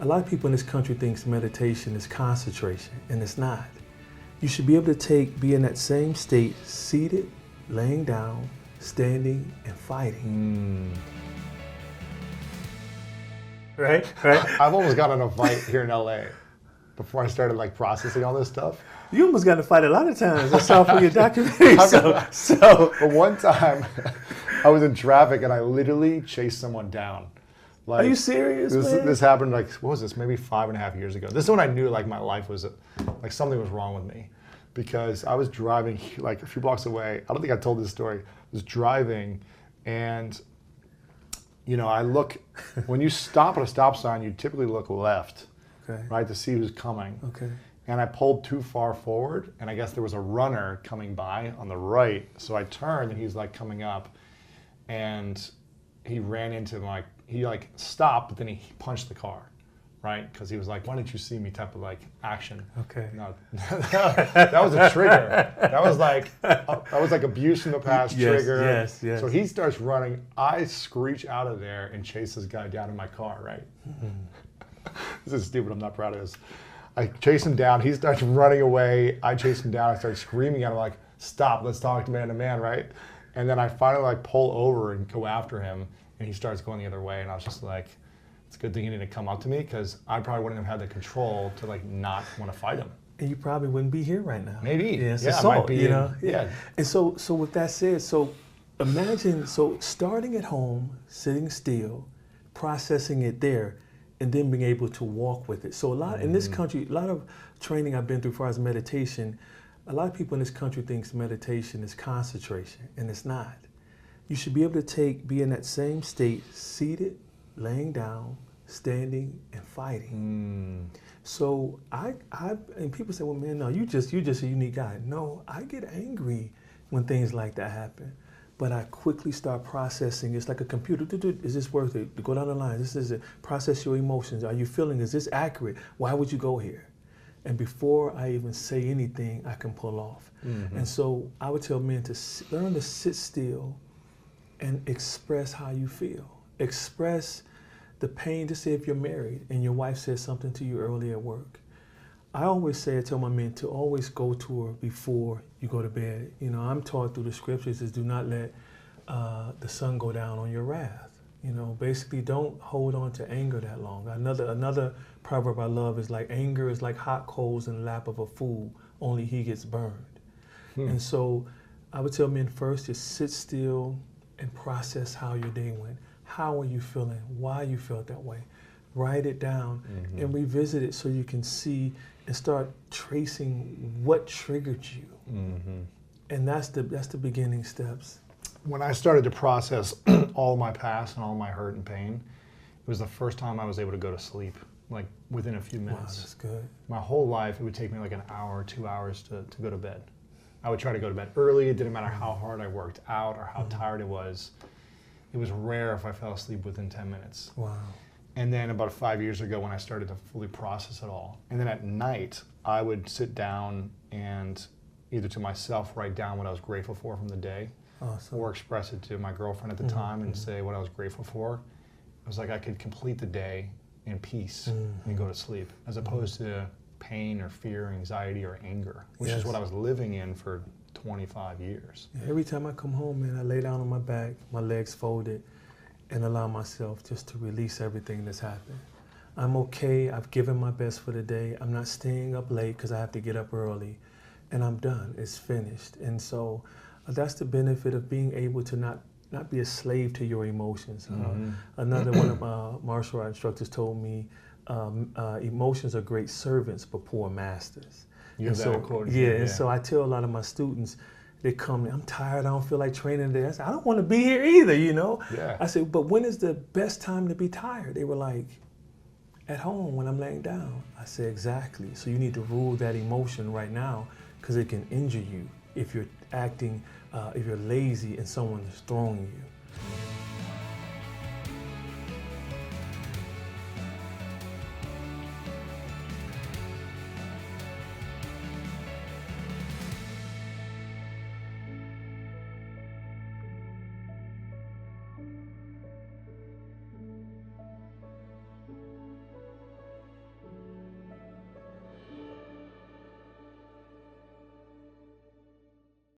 A lot of people in this country thinks meditation is concentration, and it's not. You should be able to be in that same state, seated, laying down, standing, and fighting. Right? I've almost gotten in a fight here in LA before I started like processing all this stuff. You almost got in a fight a lot of times. I saw from your documentary. But one time I was in traffic and I literally chased someone down. Like, are you serious, man? This happened like, what was this, maybe 5.5 years ago. This is when I knew like my life was, like something was wrong with me. Because I was driving like a few blocks away. I don't think I told this story. I was driving and, you know, I look, when you stop at a stop sign, you typically look left, right, to see who's coming. Okay. And I pulled too far forward, and I guess there was a runner coming by on the right. So I turned, and he's like coming up, and he ran into he like stopped, but then he punched the car, right? Because he was like, "Why didn't you see me?" type of like action. Okay. No, that was a trigger. That was like abuse from the past trigger. Yes. So he starts running. I screech out of there and chase this guy down in my car, right? This is stupid. I'm not proud of this. I chase him down. He starts running away. I chase him down. I start screaming at him like, "Stop! Let's talk to man, right?" And then I finally like pull over and go after him, and he starts going the other way. And I was just like, "It's a good thing he didn't come up to me because I probably wouldn't have had the control to like not want to fight him." And you probably wouldn't be here right now. Maybe. Yeah, it's yeah, assault, might be, you know. Yeah. And so with that said, imagine starting at home, sitting still, processing it there, and then being able to walk with it. So in this country, a lot of training I've been through as far as meditation, a lot of people in this country thinks meditation is concentration, and it's not. You should be able to be in that same state, seated, laying down, standing, and fighting. So and people say, "Well, man, no, you just a unique guy." No, I get angry when things like that happen. But I quickly start processing. It's like a computer. Is this worth it? To go down the line. This is it. Process your emotions. Are you feeling? Is this accurate? Why would you go here? And before I even say anything, I can pull off. And so I would tell men to learn to sit still and express how you feel. Express the pain. Just say if you're married and your wife says something to you early at work. I tell my men to always go to her before you go to bed. You know, I'm taught through the scriptures is do not let the sun go down on your wrath. You know, basically don't hold on to anger that long. Another proverb I love is like anger is like hot coals in the lap of a fool, only he gets burned. And so I would tell men first just sit still and process how your day went. How are you feeling? Why you felt that way? Write it down and revisit it so you can see and start tracing what triggered you. And that's the beginning steps. When I started to process all my past and all my hurt and pain, it was the first time I was able to go to sleep, like within a few minutes. Wow, that's good. My whole life, it would take me like an hour, 2 hours to go to bed. I would try to go to bed early. It didn't matter how hard I worked out or how tired it was. It was rare if I fell asleep within 10 minutes. Wow. And then about 5 years ago when I started to fully process it all. And then at night, I would sit down and either to myself write down what I was grateful for from the day, or express it to my girlfriend at the time and say what I was grateful for. It was like I could complete the day in peace and go to sleep, as opposed to pain or fear, anxiety or anger, which is what I was living in for 25 years. Yeah, every time I come home, man, I lay down on my back, my legs folded, and allow myself just to release everything that's happened. I'm okay, I've given my best for the day. I'm not staying up late because I have to get up early, and I'm done, it's finished. And so that's the benefit of being able to not be a slave to your emotions. Another one of my martial art instructors told me, emotions are great servants but poor masters. And so I tell a lot of my students, they come, I'm tired, I don't feel like training today. I said, I don't want to be here either, you know? Yeah. I said, but when is the best time to be tired? They were like, at home when I'm laying down. I said, exactly. So you need to rule that emotion right now because it can injure you if you're acting, if you're lazy and someone is throwing you.